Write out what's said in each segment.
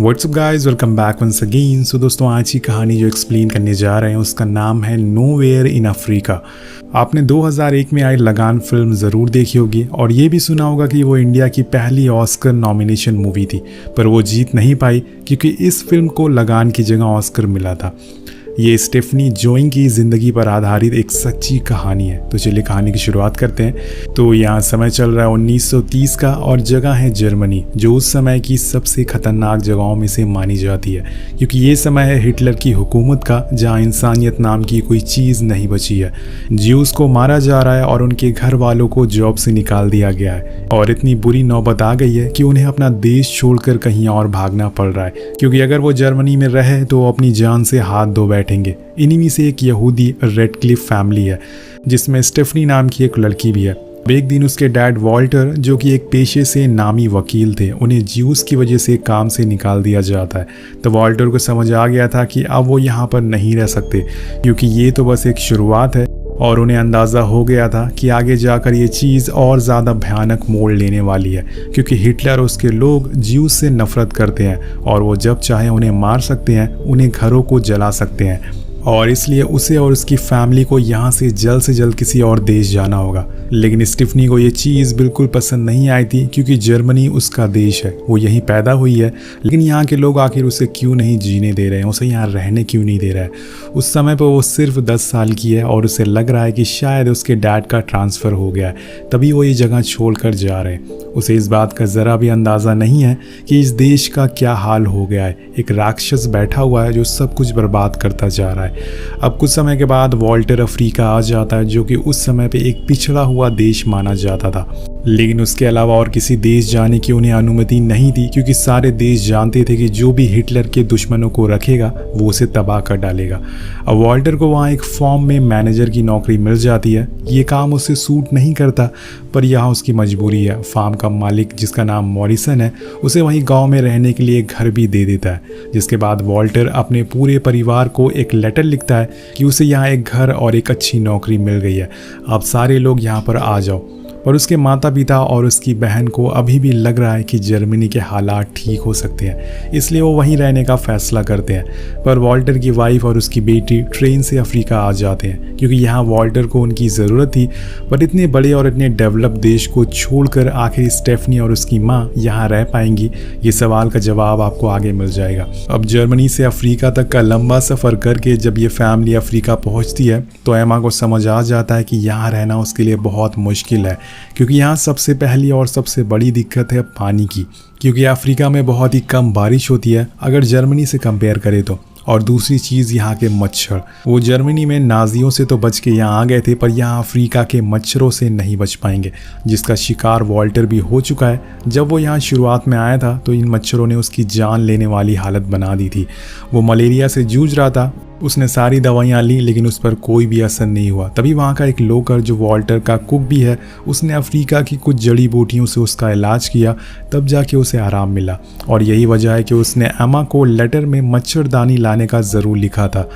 WhatsApp guys, welcome back once again. So दोस्तों, आज की कहानी जो एक्सप्लेन करने जा रहे हैं उसका नाम है नोवेयर इन अफ्रीका। आपने 2001 में आई लगान फिल्म ज़रूर देखी होगी और ये भी सुना होगा कि वो इंडिया की पहली ऑस्कर नॉमिनेशन मूवी थी, पर वो जीत नहीं पाई क्योंकि इस फिल्म को लगान की जगह ऑस्कर मिला था। ये स्टेफनी जोइंग की ज़िंदगी पर आधारित एक सच्ची कहानी है। तो चलिए कहानी की शुरुआत करते हैं। तो यहाँ समय चल रहा है 1930 का और जगह है जर्मनी, जो उस समय की सबसे खतरनाक जगहों में से मानी जाती है क्योंकि ये समय है हिटलर की हुकूमत का, जहाँ इंसानियत नाम की कोई चीज़ नहीं बची है। ज्यूस को मारा जा रहा है और उनके घर वालों को जॉब से निकाल दिया गया है और इतनी बुरी नौबत आ गई है कि उन्हें अपना देश छोड़कर कहीं और भागना पड़ रहा है, क्योंकि अगर वो जर्मनी में रहे तो वो अपनी जान से हाथ धो बैठेंगे। इन्हीं में से एक यहूदी रेडक्लिफ फैमिली है जिसमें स्टेफनी नाम की एक लड़की भी है। एक दिन उसके डैड वॉल्टर, जो कि एक पेशे से नामी वकील थे, उन्हें ज्यूस की वजह से काम से निकाल दिया जाता है। तो वॉल्टर को समझ आ गया था कि अब वो यहाँ पर नहीं रह सकते क्योंकि ये तो बस एक शुरुआत है, और उन्हें अंदाज़ा हो गया था कि आगे जाकर ये चीज़ और ज़्यादा भयानक मोड़ लेने वाली है, क्योंकि हिटलर और उसके लोग ज्यूस से नफरत करते हैं और वो जब चाहे उन्हें मार सकते हैं, उन्हें घरों को जला सकते हैं। और इसलिए उसे और उसकी फैमिली को यहाँ से जल्द किसी और देश जाना होगा। लेकिन स्टीफनी को ये चीज़ बिल्कुल पसंद नहीं आई थी क्योंकि जर्मनी उसका देश है, वो यहीं पैदा हुई है। लेकिन यहाँ के लोग आखिर उसे क्यों नहीं जीने दे रहे हैं, उसे यहाँ रहने क्यों नहीं दे रहे हैं। उस समय पर वो सिर्फ 10 साल की है और उसे लग रहा है कि शायद उसके डैड का ट्रांसफ़र हो गया है, तभी वो ये जगह छोड़ कर जा रहे हैं। उसे इस बात का ज़रा भी अंदाज़ा नहीं है कि इस देश का क्या हाल हो गया है। एक राक्षस बैठा हुआ है जो सब कुछ बर्बाद करता जा रहा है। अब कुछ समय के बाद वॉल्टर अफ्रीका आ जाता है, जो कि उस समय पे एक पिछड़ा हुआ देश माना जाता था। लेकिन उसके अलावा और किसी देश जाने की उन्हें अनुमति नहीं थी क्योंकि सारे देश जानते थे कि जो भी हिटलर के दुश्मनों को रखेगा वो उसे तबाह कर डालेगा। अब वॉल्टर को वहाँ एक फॉर्म में मैनेजर की नौकरी मिल जाती है। ये काम उसे सूट नहीं करता, पर यहाँ उसकी मजबूरी है। फार्म का मालिक, जिसका नाम मॉरिसन है, उसे वहीं गांव में रहने के लिए घर भी दे देता है। जिसके बाद वॉल्टर अपने पूरे परिवार को एक लेटर लिखता है कि उसे यहाँ एक घर और एक अच्छी नौकरी मिल गई है, आप सारे लोग यहाँ पर आ जाओ। पर उसके माता पिता और उसकी बहन को अभी भी लग रहा है कि जर्मनी के हालात ठीक हो सकते हैं, इसलिए वो वहीं रहने का फैसला करते हैं। पर वॉल्टर की वाइफ और उसकी बेटी ट्रेन से अफ्रीका आ जाते हैं क्योंकि यहाँ वॉल्टर को उनकी ज़रूरत थी। पर इतने बड़े और इतने डेवलप देश को छोड़कर आखिर स्टेफनी और उसकी माँ यहाँ रह पाएंगी, ये सवाल का जवाब आपको आगे मिल जाएगा। अब जर्मनी से अफ्रीका तक का लंबा सफ़र करके जब ये फैमिली अफ्रीका पहुँचती है तो एमा को समझ आ जाता है कि यहाँ रहना उसके लिए बहुत मुश्किल है, क्योंकि यहाँ सबसे पहली और सबसे बड़ी दिक्कत है पानी की, क्योंकि अफ्रीका में बहुत ही कम बारिश होती है अगर जर्मनी से कंपेयर करें तो। और दूसरी चीज़ यहाँ के मच्छर। वो जर्मनी में नाजियों से तो बच के यहाँ आ गए थे, पर यहाँ अफ्रीका के मच्छरों से नहीं बच पाएंगे, जिसका शिकार वॉल्टर भी हो चुका है। जब वो यहाँ शुरुआत में आया था तो इन मच्छरों ने उसकी जान लेने वाली हालत बना दी थी। वो मलेरिया से जूझ रहा था, उसने सारी दवाइयाँ ली लेकिन उस पर कोई भी असर नहीं हुआ। तभी वहाँ का एक लोकर, जो वॉल्टर का कुक भी है, उसने अफ्रीका की कुछ जड़ी बूटियों से उसका इलाज किया, तब जाके उसे आराम मिला। और यही वजह है कि उसने एमा को लेटर में मच्छरदानी लाने का ज़रूर लिखा था।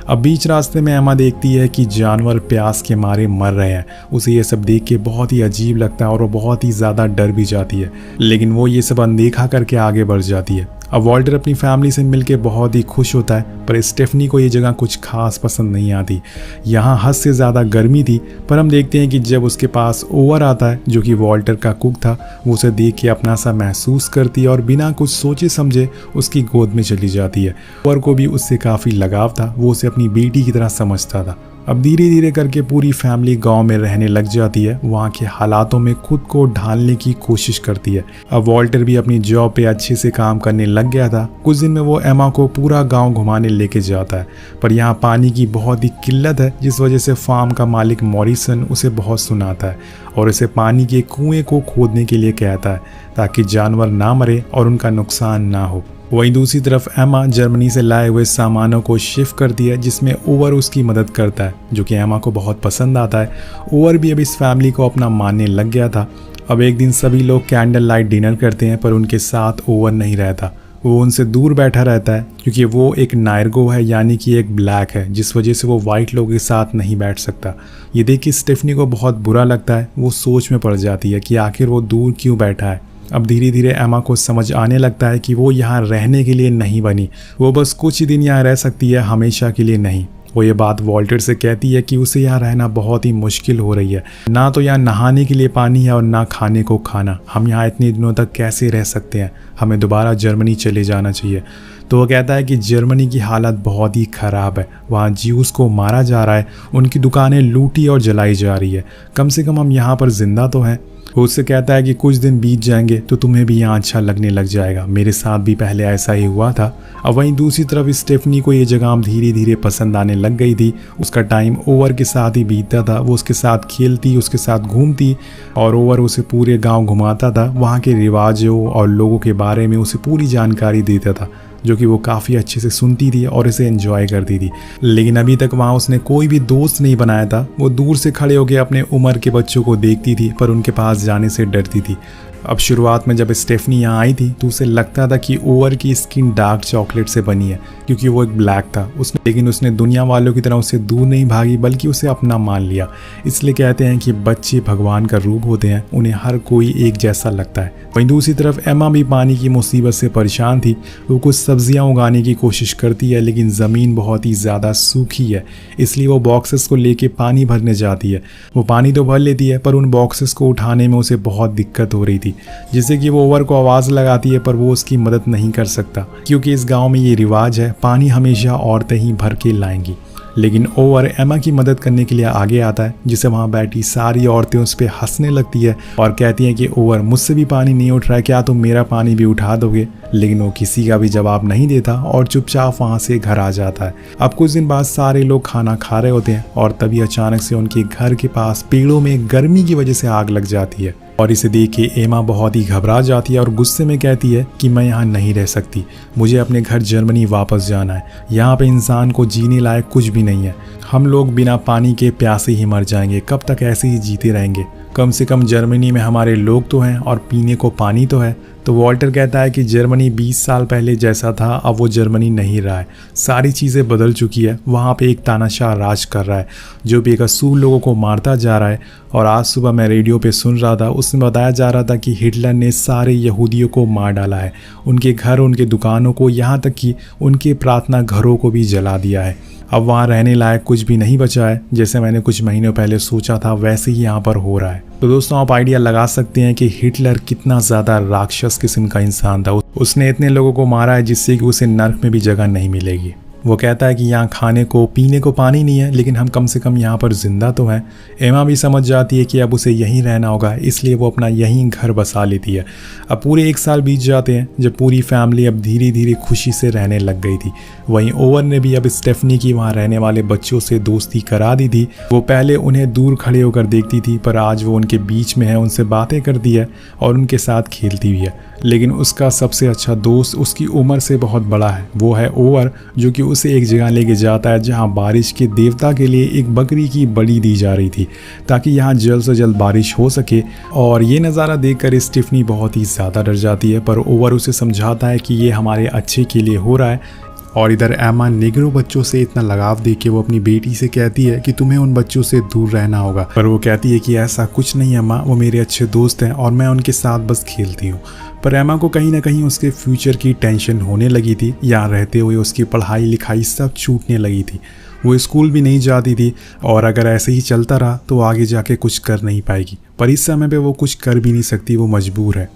अब बीच रास्ते में एमा देखती है कि जानवर प्यास के मारे मर रहे हैं। उसे ये सब देख के बहुत ही अजीब लगता है और वो बहुत ही ज़्यादा डर भी जाती है, लेकिन वो ये सब अनदेखा करके आगे बढ़ जाती है। अब वॉल्टर अपनी फैमिली से मिलके बहुत ही खुश होता है, पर स्टेफनी को ये जगह कुछ खास पसंद नहीं आती। यहाँ हद से ज़्यादा गर्मी थी, पर हम देखते हैं कि जब उसके पास ओवर आता है, जो कि वॉल्टर का कुक था, वो उसे देख के अपना सा महसूस करती है और बिना कुछ सोचे समझे उसकी गोद में चली जाती है। ओवर को भी उससे काफ़ी लगाव था, वो उसे अपनी बेटी की तरह समझता था। अब धीरे धीरे करके पूरी फैमिली गांव में रहने लग जाती है, वहाँ के हालातों में खुद को ढालने की कोशिश करती है। अब वॉल्टर भी अपनी जॉब पे अच्छे से काम करने लग गया था। कुछ दिन में वो एमा को पूरा गांव घुमाने लेके जाता है, पर यहाँ पानी की बहुत ही किल्लत है, जिस वजह से फार्म का मालिक मॉरिसन उसे बहुत सुनाता है और उसे पानी के कुएं को खोदने के लिए कहता है ताकि जानवर ना मरे और उनका नुकसान ना हो। वहीं दूसरी तरफ एमा जर्मनी से लाए हुए सामानों को शिफ्ट करती है, जिसमें ओवर उसकी मदद करता है, जो कि एमा को बहुत पसंद आता है। ओवर भी अब इस फैमिली को अपना मानने लग गया था। अब एक दिन सभी लोग कैंडल लाइट डिनर करते हैं, पर उनके साथ ओवर नहीं रहता। वो उनसे दूर बैठा रहता है क्योंकि वो एक नायरगो है, यानी कि एक ब्लैक है, जिस वजह से वो वाइट लोगों के साथ नहीं बैठ सकता। ये देख के स्टेफनी को बहुत बुरा लगता है। वो सोच में पड़ जाती है कि आखिर वो दूर क्यों बैठा है। अब धीरे धीरे एमा को समझ आने लगता है कि वो यहाँ रहने के लिए नहीं बनी, वो बस कुछ ही दिन यहाँ रह सकती है, हमेशा के लिए नहीं। वो ये बात वॉल्टर से कहती है कि उसे यहाँ रहना बहुत ही मुश्किल हो रही है, ना तो यहाँ नहाने के लिए पानी है और ना खाने को खाना। हम यहाँ इतने दिनों तक कैसे रह सकते हैं, हमें दोबारा जर्मनी चले जाना चाहिए। तो वो कहता है कि जर्मनी की हालत बहुत ही ख़राब है, वहाँ ज्यूस को मारा जा रहा है, उनकी दुकानें लूटी और जलाई जा रही है, कम से कम हम यहाँ पर जिंदा तो हैं। वो उससे कहता है कि कुछ दिन बीत जाएंगे तो तुम्हें भी यहाँ अच्छा लगने लग जाएगा, मेरे साथ भी पहले ऐसा ही हुआ था। अब वहीं दूसरी तरफ स्टेफनी को ये जगह धीरे धीरे पसंद आने लग गई थी। उसका टाइम ओवर के साथ ही बीतता था, वो उसके साथ खेलती, उसके साथ घूमती और ओवर उसे पूरे गांव घुमाता था, वहाँ के रिवाजों और लोगों के बारे में उसे पूरी जानकारी देता था, जो कि वो काफ़ी अच्छे से सुनती थी और इसे एंजॉय करती थी। लेकिन अभी तक वहाँ उसने कोई भी दोस्त नहीं बनाया था। वो दूर से खड़े होकर अपने उम्र के बच्चों को देखती थी पर उनके पास जाने से डरती थी। अब शुरुआत में जब स्टेफनी यहाँ आई थी तो उसे लगता था कि ओवर की स्किन डार्क चॉकलेट से बनी है क्योंकि वो एक ब्लैक था लेकिन उसने दुनिया वालों की तरह उससे दूर नहीं भागी बल्कि उसे अपना मान लिया। इसलिए कहते हैं कि बच्चे भगवान का रूप होते हैं, उन्हें हर कोई एक जैसा लगता है। वहीं दूसरी तरफ एमा भी पानी की मुसीबत से परेशान थी। वो कुछ सब्जियां उगाने की कोशिश करती है लेकिन ज़मीन बहुत ही ज़्यादा सूखी है, इसलिए वो बॉक्सेस को लेके पानी भरने जाती है। वो पानी तो भर लेती है पर उन बॉक्सेस को उठाने में उसे बहुत दिक्कत हो रही थी, जिससे कि वो ओवर को आवाज़ लगाती है पर वो उसकी मदद नहीं कर सकता क्योंकि इस गांव में ये रिवाज है, पानी हमेशा औरतें ही भर के लाएंगी। लेकिन ओवर एमा की मदद करने के लिए आगे आता है, जिसे वहाँ बैठी सारी औरतें उस पर हंसने लगती है और कहती हैं कि ओवर मुझसे भी पानी नहीं उठ रहा है, क्या तुम मेरा पानी भी उठा दोगे? लेकिन वो किसी का भी जवाब नहीं देता और चुपचाप वहाँ से घर आ जाता है। अब कुछ दिन बाद सारे लोग खाना खा रहे होते हैं और तभी अचानक से उनके घर के पास पेड़ों में गर्मी की वजह से आग लग जाती है और इसे देख के एमा बहुत ही घबरा जाती है और गुस्से में कहती है कि मैं यहाँ नहीं रह सकती, मुझे अपने घर जर्मनी वापस जाना है। यहाँ पे इंसान को जीने लायक कुछ भी नहीं है, हम लोग बिना पानी के प्यासे ही मर जाएंगे, कब तक ऐसे ही जीते रहेंगे? कम से कम जर्मनी में हमारे लोग तो हैं और पीने को पानी तो है। तो वॉल्टर कहता है कि जर्मनी 20 साल पहले जैसा था अब वो जर्मनी नहीं रहा है, सारी चीज़ें बदल चुकी है। वहाँ पे एक तानाशाह राज कर रहा है जो बेकसूर लोगों को मारता जा रहा है। और आज सुबह मैं रेडियो पे सुन रहा था, उसमें बताया जा रहा था कि हिटलर ने सारे यहूदियों को मार डाला है, उनके घर, उनके दुकानों को, यहाँ तक कि उनके प्रार्थना घरों को भी जला दिया है। अब वहाँ रहने लायक कुछ भी नहीं बचा है। जैसे मैंने कुछ महीनों पहले सोचा था वैसे ही यहाँ पर हो रहा है। तो दोस्तों आप आइडिया लगा सकते हैं कि हिटलर कितना ज़्यादा राक्षस किस्म का इंसान था। उसने इतने लोगों को मारा है जिससे कि उसे नर्क में भी जगह नहीं मिलेगी। वो कहता है कि यहाँ खाने को पीने को पानी नहीं है लेकिन हम कम से कम यहाँ पर जिंदा तो हैं। एमा भी समझ जाती है कि अब उसे यहीं रहना होगा, इसलिए वो अपना यहीं घर बसा लेती है। अब पूरे 1 साल बीत जाते हैं जब पूरी फैमिली अब धीरे धीरे खुशी से रहने लग गई थी। वहीं ओवर ने भी अब स्टेफनी की वहाँ रहने वाले बच्चों से दोस्ती करा दी थी। वो पहले उन्हें दूर खड़े होकर देखती थी पर आज वो उनके बीच में है, उनसे बातें करती है और उनके साथ खेलती भी है। लेकिन उसका सबसे अच्छा दोस्त उसकी उम्र से बहुत बड़ा है, वो है ओवर, जो कि उसे एक जगह लेके जाता है जहां बारिश के देवता के लिए एक बकरी की बलि दी जा रही थी ताकि यहां जल्द से जल्द बारिश हो सके। और ये नज़ारा देखकर स्टीफनी बहुत ही ज़्यादा डर जाती है पर ओवर उसे समझाता है कि ये हमारे अच्छे के लिए हो रहा है। और इधर एमा नेग्रो बच्चों से इतना लगाव देख के वो अपनी बेटी से कहती है कि तुम्हें उन बच्चों से दूर रहना होगा, पर वो कहती है कि ऐसा कुछ नहीं है माँ, वो मेरे अच्छे दोस्त हैं और मैं उनके साथ बस खेलती हूँ। पर एमा को कहीं ना कहीं उसके फ्यूचर की टेंशन होने लगी थी। यहाँ रहते हुए उसकी पढ़ाई लिखाई सब छूटने लगी थी, वो स्कूल भी नहीं जाती थी और अगर ऐसे ही चलता रहा तो आगे जाके कुछ कर नहीं पाएगी। पर इस समय पे वो कुछ कर भी नहीं सकती, वो मजबूर है।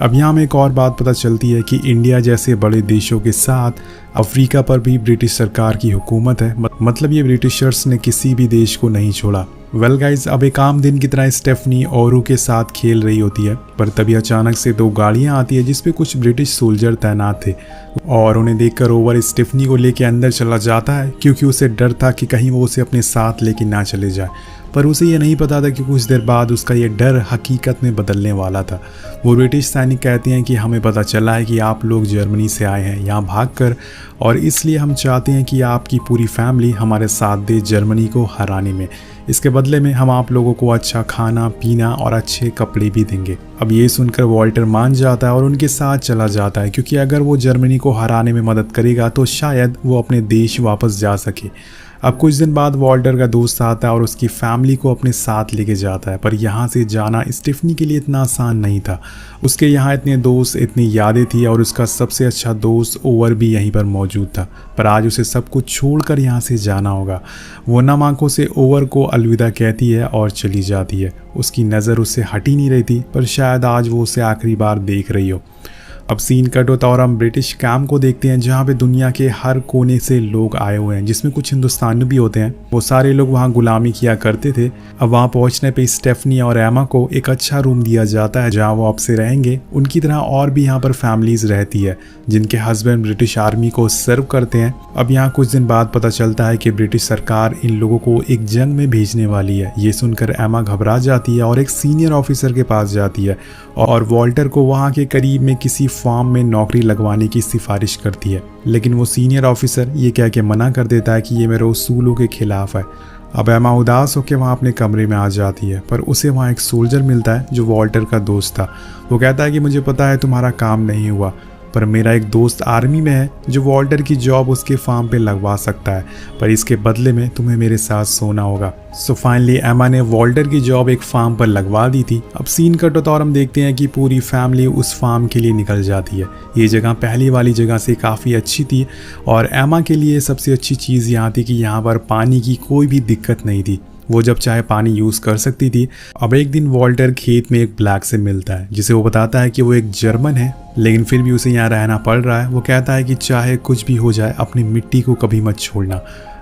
अब यहाँ में एक और बात पता चलती है कि इंडिया जैसे बड़े देशों के साथ अफ्रीका पर भी ब्रिटिश सरकार की हुकूमत है, मतलब ये ब्रिटिशर्स ने किसी भी देश को नहीं छोड़ा। वेल गाइज, अब एक आम दिन की तरह स्टेफनी औरू के साथ खेल रही होती है पर तभी अचानक से 2 गाड़ियां आती है जिसपे कुछ ब्रिटिश सोल्जर तैनात थे और उन्हें देखकर ओवर स्टेफनी को लेके अंदर चला जाता है क्योंकि उसे डर था कि कहीं वो उसे अपने साथ लेके ना चले जाए। पर उसे ये नहीं पता था कि कुछ देर बाद उसका ये डर हकीकत में बदलने वाला था। वो ब्रिटिश सैनिक कहते हैं कि हमें पता चला है कि आप लोग जर्मनी से आए हैं यहाँ भागकर और इसलिए हम चाहते हैं कि आपकी पूरी फैमिली हमारे साथ दे जर्मनी को हराने में। इसके बदले में हम आप लोगों को अच्छा खाना पीना और अच्छे कपड़े भी देंगे। अब ये सुनकर वॉल्टर मान जाता है और उनके साथ चला जाता है क्योंकि अगर वो जर्मनी को हराने में मदद करेगा तो शायद वो अपने देश वापस जा सके। अब कुछ दिन बाद वॉल्टर का दोस्त आता है और उसकी फैमिली को अपने साथ लेके जाता है, पर यहाँ से जाना स्टेफनी के लिए इतना आसान नहीं था। उसके यहाँ इतने दोस्त, इतनी यादें थी और उसका सबसे अच्छा दोस्त ओवर भी यहीं पर मौजूद था, पर आज उसे सब कुछ छोड़कर यहाँ से जाना होगा। वो नम आंखों से ओवर को अलविदा कहती है और चली जाती है। उसकी नज़र उससे हट ही नहीं रही थी, पर शायद आज वो उसे आखिरी बार देख रही हो। अब सीन कट होता और हम ब्रिटिश कैंप को देखते हैं, जहाँ पे दुनिया के हर कोने से लोग आए हुए हैं, जिसमें कुछ हिंदुस्तानी भी होते हैं। वो सारे लोग वहाँ गुलामी किया करते थे। अब वहाँ पहुँचने पे स्टेफनी और एमा को एक अच्छा रूम दिया जाता है, जहाँ वो आपसे रहेंगे। उनकी तरह और भी यहाँ पर फैमिलीज रहती है, जिनके हस्बैंड ब्रिटिश आर्मी को सर्व करते हैं। अब यहाँ कुछ दिन बाद पता चलता है कि ब्रिटिश सरकार इन लोगों को एक जंग में भेजने वाली है। ये सुनकर एमा घबरा जाती है और एक सीनियर ऑफिसर के पास जाती है और वॉल्टर को वहाँ के करीब में किसी फार्म में नौकरी लगवाने की सिफारिश करती है, लेकिन वो सीनियर ऑफिसर ये कह के मना कर देता है कि ये मेरे उसूलों के खिलाफ है। अब एमा उदास होकर वहाँ अपने कमरे में आ जाती है, पर उसे वहाँ एक सोल्जर मिलता है जो वॉल्टर का दोस्त था। वो कहता है कि मुझे पता है तुम्हारा काम नहीं हुआ, पर मेरा एक दोस्त आर्मी में है जो वॉल्टर की जॉब उसके फार्म पे लगवा सकता है, पर इसके बदले में तुम्हें मेरे साथ सोना होगा। सो फाइनली एमा ने वॉल्टर की जॉब एक फार्म पर लगवा दी थी। अब सीन कट होता और हम देखते हैं कि पूरी फैमिली उस फार्म के लिए निकल जाती है। ये जगह पहली वाली जगह से काफ़ी अच्छी थी और एमा के लिए सबसे अच्छी चीज़ यहाँ थी कि यहाँ पर पानी की कोई भी दिक्कत नहीं थी। वो जब चाहे पानी यूज़ कर सकती थी। अब एक दिन वॉल्टर खेत में एक ब्लैक से मिलता है, जिसे वो बताता है कि वो एक जर्मन है, लेकिन फिर भी उसे यहाँ रहना पड़ रहा है। वो कहता है कि चाहे कुछ भी हो जाए अपनी मिट्टी को कभी मत छोड़ना।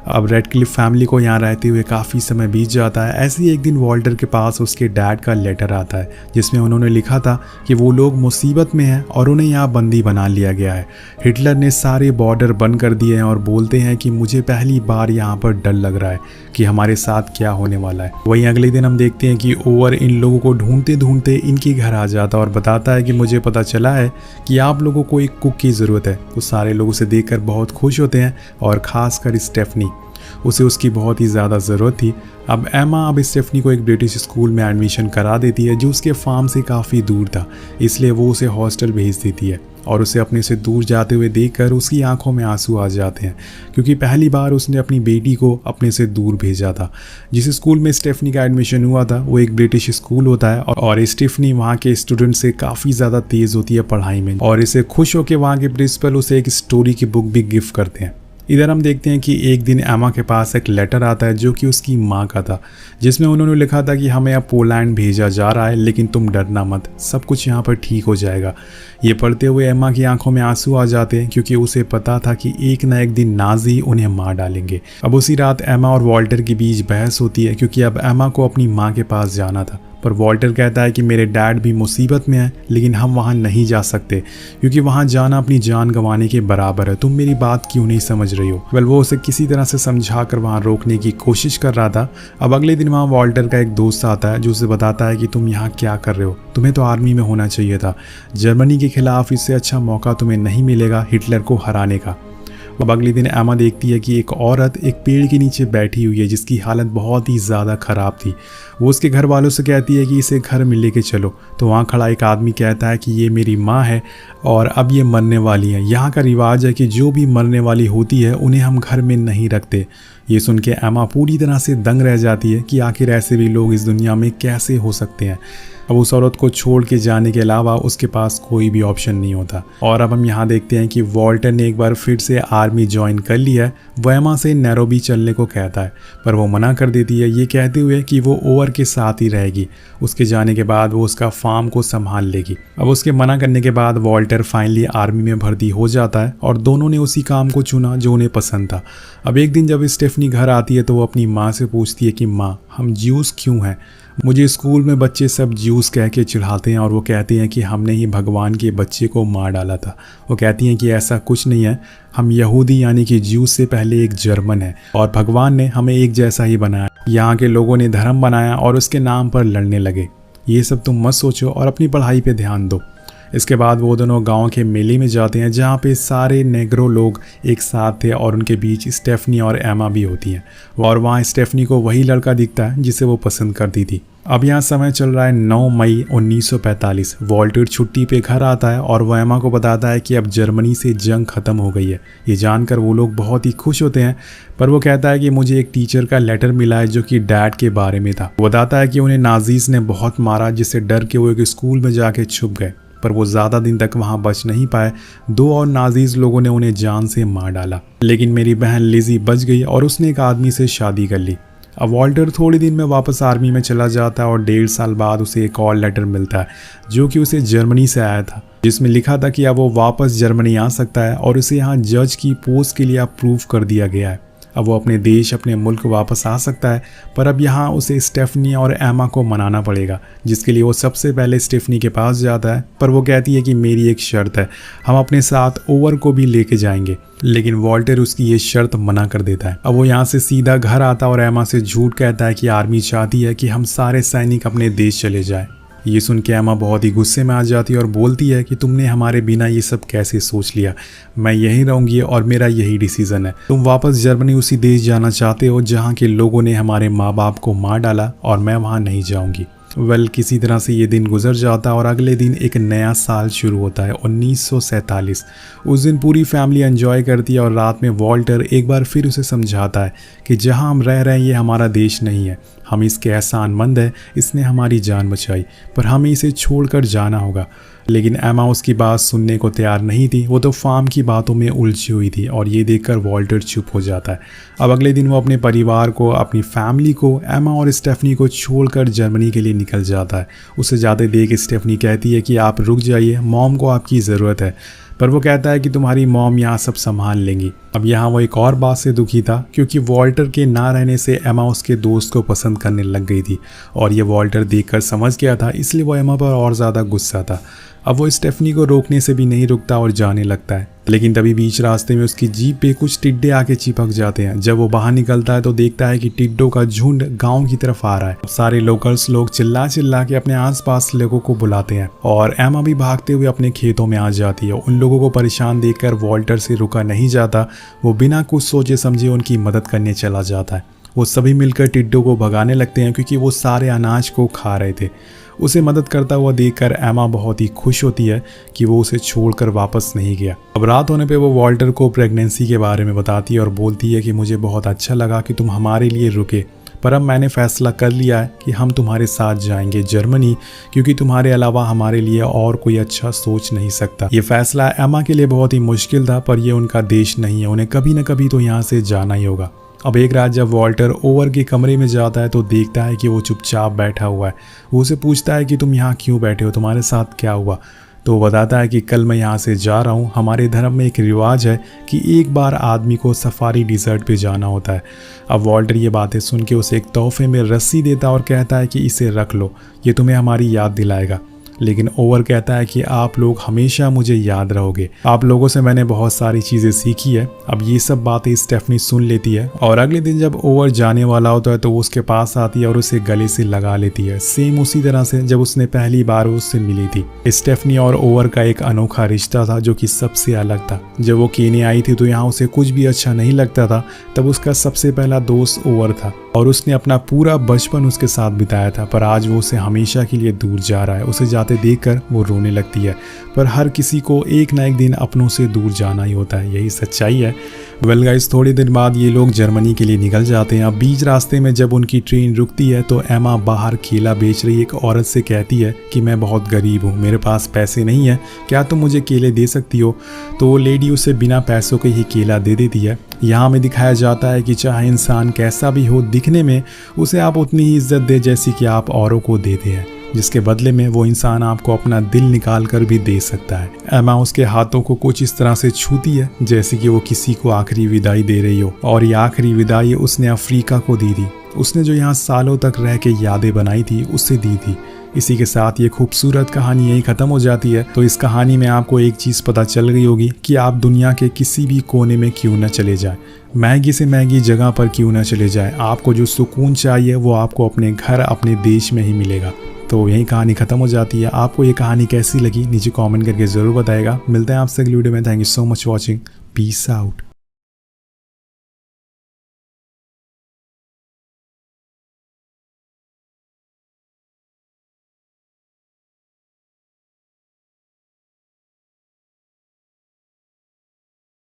अब रेडक्लिफ फैमिली को यहाँ रहते हुए काफ़ी समय बीत जाता है। ऐसे ही एक दिन वॉल्टर के पास उसके डैड का लेटर आता है, जिसमें उन्होंने लिखा था कि वो लोग मुसीबत में हैं और उन्हें यहाँ बंदी बना लिया गया है। हिटलर ने सारे बॉर्डर बंद कर दिए हैं और बोलते हैं कि मुझे पहली बार यहाँ पर डर लग रहा है कि हमारे साथ क्या होने वाला है। वहीं अगले दिन हम देखते हैं कि ओवर इन लोगों को ढूंढते ढूंढते इनके घर आ जाता और बताता है कि मुझे पता चला है कि आप लोगों को एक कुक की ज़रूरत है। तो सारे लोग उसे देखकर बहुत खुश होते हैं और ख़ासकर स्टेफनी, उसे उसकी बहुत ही ज़्यादा ज़रूरत थी। अब एमा अब स्टेफनी को एक ब्रिटिश स्कूल में एडमिशन करा देती है, जो उसके फार्म से काफ़ी दूर था, इसलिए वो उसे हॉस्टल भेज देती है और उसे अपने से दूर जाते हुए देखकर उसकी आंखों में आंसू आ जाते हैं, क्योंकि पहली बार उसने अपनी बेटी को अपने से दूर भेजा था। जिस स्कूल में स्टेफनी का एडमिशन हुआ था वो एक ब्रिटिश स्कूल होता है और स्टेफनी वहाँ के स्टूडेंट से काफ़ी ज़्यादा तेज़ होती है पढ़ाई में, और इसे खुश होकर वहाँ के प्रिंसिपल उसे एक स्टोरी की बुक भी गिफ्ट करते हैं। इधर हम देखते हैं कि एक दिन एमा के पास एक लेटर आता है जो कि उसकी माँ का था, जिसमें उन्होंने लिखा था कि हमें अब पोलैंड भेजा जा रहा है, लेकिन तुम डरना मत, सब कुछ यहाँ पर ठीक हो जाएगा। ये पढ़ते हुए एमा की आंखों में आंसू आ जाते हैं, क्योंकि उसे पता था कि एक ना एक दिन नाजी उन्हें मार डालेंगे। अब उसी रात एमा और वॉल्टर के बीच बहस होती है, क्योंकि अब एमा को अपनी माँ के पास जाना था, पर वॉल्टर कहता है कि मेरे डैड भी मुसीबत में है, लेकिन हम वहाँ नहीं जा सकते क्योंकि वहाँ जाना अपनी जान गंवाने के बराबर है। तुम मेरी बात क्यों नहीं समझ रही हो? वेल, वो उसे किसी तरह से समझा कर वहाँ रोकने की कोशिश कर रहा था। अब अगले दिन वहाँ वॉल्टर का एक दोस्त आता है जो उसे बताता है कि तुम यहाँ क्या कर रहे हो, तुम्हें तो आर्मी में होना चाहिए था। जर्मनी के खिलाफ इससे अच्छा मौका तुम्हें नहीं मिलेगा हिटलर को हराने का। अब अगले दिन एमा देखती है कि एक औरत एक पेड़ के नीचे बैठी हुई है, जिसकी हालत बहुत ही ज़्यादा ख़राब थी। वो उसके घर वालों से कहती है कि इसे घर में लेके चलो, तो वहाँ खड़ा एक आदमी कहता है कि ये मेरी माँ है और अब ये मरने वाली है। यहाँ का रिवाज है कि जो भी मरने वाली होती है उन्हें हम घर में नहीं रखते। ये सुन के एमा पूरी तरह से दंग रह जाती है कि आखिर ऐसे भी लोग इस दुनिया में कैसे हो सकते हैं। अब उस औरत को छोड़ के जाने के अलावा उसके पास कोई भी ऑप्शन नहीं होता। और अब हम यहाँ देखते हैं कि वॉल्टर ने एक बार फिर से आर्मी ज्वाइन कर लिया है। वो एमा से नैरोबी चलने को कहता है, पर वो मना कर देती है, ये कहते हुए कि वो ओवर के साथ ही रहेगी। उसके जाने के बाद वो उसका फार्म को संभाल लेगी। अब उसके मना करने के बाद वॉल्टर फाइनली आर्मी में भर्ती हो जाता है और दोनों ने उसी काम को चुना जो उन्हें पसंद था। अब एक दिन जब स्टेफनी घर आती है तो वो अपनी माँ से पूछती है कि माँ, हम ज्यूस क्यों हैं? मुझे स्कूल में बच्चे सब ज्यूस कह के चिढ़ाते हैं और वो कहते हैं कि हमने ही भगवान के बच्चे को मार डाला था। वो कहती हैं कि ऐसा कुछ नहीं है, हम यहूदी यानी कि ज्यूस से पहले एक जर्मन है और भगवान ने हमें एक जैसा ही बनाया। यहाँ के लोगों ने धर्म बनाया और उसके नाम पर लड़ने लगे। ये सब तुम मत सोचो और अपनी पढ़ाई पे ध्यान दो। इसके बाद वो दोनों गांव के मेले में जाते हैं जहाँ पे सारे नेग्रो लोग एक साथ थे और उनके बीच स्टेफनी और एमा भी होती हैं। और वहाँ स्टेफनी को वही लड़का दिखता है जिसे वो पसंद करती थी। अब यहाँ समय चल रहा है 9 मई 1945। वॉल्टर छुट्टी पे घर आता है और वो एमा को बताता है कि अब जर्मनी से जंग ख़त्म हो गई है। ये जानकर वो लोग बहुत ही खुश होते हैं, पर वो कहता है कि मुझे एक टीचर का लेटर मिला है जो कि डैड के बारे में था। वो बताता है कि उन्हें नाजीज ने बहुत मारा, जिससे डर के वो एक स्कूल में जाके छुप गए, पर वो ज़्यादा दिन तक वहाँ बच नहीं पाए। 2 और नाजीज लोगों ने उन्हें जान से मार डाला, लेकिन मेरी बहन लिजी बच गई और उसने एक आदमी से शादी कर ली। अब वॉल्टर थोड़े दिन में वापस आर्मी में चला जाता है और 1.5 साल बाद उसे एक और लेटर मिलता है जो कि उसे जर्मनी से आया था, जिसमें लिखा था कि अब वो वापस जर्मनी आ सकता है और उसे यहाँ जज की पोस्ट के लिए अप्रूव कर दिया गया है। अब वो अपने देश, अपने मुल्क वापस आ सकता है, पर अब यहाँ उसे स्टेफनी और एमा को मनाना पड़ेगा, जिसके लिए वो सबसे पहले स्टेफनी के पास जाता है। पर वो कहती है कि मेरी एक शर्त है, हम अपने साथ ओवर को भी लेके जाएंगे। लेकिन वॉल्टर उसकी ये शर्त मना कर देता है। अब वो यहाँ से सीधा घर आता और एमा से झूठ कहता है कि आर्मी चाहती है कि हम सारे सैनिक अपने देश चले जाएं। ये सुन के एमा बहुत ही गुस्से में आ जाती है और बोलती है कि तुमने हमारे बिना ये सब कैसे सोच लिया, मैं यहीं रहूंगी और मेरा यही डिसीजन है। तुम वापस जर्मनी उसी देश जाना चाहते हो जहाँ के लोगों ने हमारे माँ बाप को मार डाला, और मैं वहाँ नहीं जाऊंगी। किसी तरह से ये दिन गुजर जाता और अगले दिन एक नया साल शुरू होता है, 1947। उस दिन पूरी फैमिली एंजॉय करती है और रात में वॉल्टर एक बार फिर उसे समझाता है कि जहां हम रह रहे हैं ये हमारा देश नहीं है, हम इसके एहसानमंद है, इसने हमारी जान बचाई, पर हमें इसे छोड़कर जाना होगा। लेकिन एमा उसकी बात सुनने को तैयार नहीं थी। वो तो फार्म की बातों में उलझी हुई थी और ये देखकर वॉल्टर चुप हो जाता है। अब अगले दिन वो अपने परिवार को, अपनी फैमिली को, एमा और स्टेफनी को छोड़कर जर्मनी के लिए निकल जाता है। उसे जाते देख स्टेफनी कहती है कि आप रुक जाइए, मॉम को आपकी ज़रूरत है, पर वो कहता है कि तुम्हारी मॉम यहाँ सब संभाल लेंगी। अब यहाँ वो एक और बात से दुखी था, क्योंकि वॉल्टर के ना रहने से एमा उसके दोस्त को पसंद करने लग गई थी और ये वॉल्टर देखकर समझ गया था, इसलिए वो एमा पर और ज़्यादा गुस्सा था। अब वो स्टेफनी को रोकने से भी नहीं रुकता और जाने लगता है, लेकिन तभी बीच रास्ते में उसकी जीप पे कुछ टिड्डे आके चिपक जाते हैं। जब वो बाहर निकलता है तो देखता है कि टिड्डों का झुंड गांव की तरफ आ रहा है। सारे लोकल्स लोग चिल्ला चिल्ला के अपने आसपास लोगों को बुलाते हैं और एमा भी भागते हुए अपने खेतों में आ जाती है। उन लोगों को परेशान देखकर वॉल्टर से रुका नहीं जाता, वो बिना कुछ सोचे समझे उनकी मदद करने चला जाता है। वो सभी मिलकर टिड्डों को भगाने लगते हैं क्योंकि वो सारे अनाज को खा रहे थे। उसे मदद करता हुआ देखकर एमा बहुत ही खुश होती है कि वो उसे छोड़कर वापस नहीं गया। अब रात होने पे वो वॉल्टर को प्रेगनेंसी के बारे में बताती है और बोलती है कि मुझे बहुत अच्छा लगा कि तुम हमारे लिए रुके, पर अब मैंने फैसला कर लिया है कि हम तुम्हारे साथ जाएंगे जर्मनी, क्योंकि तुम्हारे अलावा हमारे लिए और कोई अच्छा सोच नहीं सकता। ये फैसला एमा के लिए बहुत ही मुश्किल था, पर ये उनका देश नहीं है, उन्हें कभी न कभी तो यहाँ से जाना ही होगा। अब एक रात जब वॉल्टर ओवर के कमरे में जाता है तो देखता है कि वो चुपचाप बैठा हुआ है। वो उसे पूछता है कि तुम यहाँ क्यों बैठे हो, तुम्हारे साथ क्या हुआ? तो वो बताता है कि कल मैं यहाँ से जा रहा हूँ, हमारे धर्म में एक रिवाज है कि एक बार आदमी को सफारी डिजर्ट पे जाना होता है। अब वॉल्टर ये बातें सुन के उसे एक तोहफे में रस्सी देता और कहता है कि इसे रख लो, ये तुम्हें हमारी याद दिलाएगा। लेकिन ओवर कहता है कि आप लोग हमेशा मुझे याद रहोगे, आप लोगों से मैंने बहुत सारी चीज़ें सीखी है। अब ये सब बातें स्टेफनी सुन लेती है और अगले दिन जब ओवर जाने वाला होता है तो वो उसके पास आती है और उसे गले से लगा लेती है, सेम उसी तरह से जब उसने पहली बार उससे मिली थी। स्टेफनी और ओवर का एक अनोखा रिश्ता था जो कि सबसे अलग था। जब वो केन्या आई थी तो यहाँ उसे कुछ भी अच्छा नहीं लगता था, तब उसका सबसे पहला दोस्त ओवर था और उसने अपना पूरा बचपन उसके साथ बिताया था, पर आज वो उसे हमेशा के लिए दूर जा रहा है। उसे जाते देखकर वो रोने लगती है, पर हर किसी को एक ना एक दिन अपनों से दूर जाना ही होता है, यही सच्चाई है। वेल गाइस, थोड़ी देर बाद ये लोग जर्मनी के लिए निकल जाते हैं। अब बीच रास्ते में जब उनकी ट्रेन रुकती है तो एमा बाहर केला बेच रही एक औरत से कहती है कि मैं बहुत गरीब हूँ, मेरे पास पैसे नहीं है, क्या तुम मुझे केले दे सकती हो? तो वो लेडी उसे बिना पैसों के ही केला दे देती है। यहाँ में दिखाया जाता है कि चाहे इंसान कैसा भी हो दिखने में, उसे आप उतनी ही इज्जत दे जैसी कि आप औरों को देते हैं, जिसके बदले में वो इंसान आपको अपना दिल निकाल कर भी दे सकता है। एमा उसके हाथों को कुछ इस तरह से छूती है जैसे कि वो किसी को आखिरी विदाई दे रही हो, और ये आखिरी विदाई उसने अफ्रीका को दी थी। उसने जो यहाँ सालों तक रह के यादें बनाई थी उससे दी थी। इसी के साथ ये खूबसूरत कहानी यही ख़त्म हो जाती है। तो इस कहानी में आपको एक चीज़ पता चल गई होगी कि आप दुनिया के किसी भी कोने में क्यों न चले जाएं, महंगी से महंगी जगह पर क्यों न चले जाएं, आपको जो सुकून चाहिए वो आपको अपने घर, अपने देश में ही मिलेगा। तो यही कहानी ख़त्म हो जाती है। आपको ये कहानी कैसी लगी नीचे कमेंट करके ज़रूर बताएगा। मिलते हैं आपसे अगली वीडियो में। Thank you so much watching. Peace out.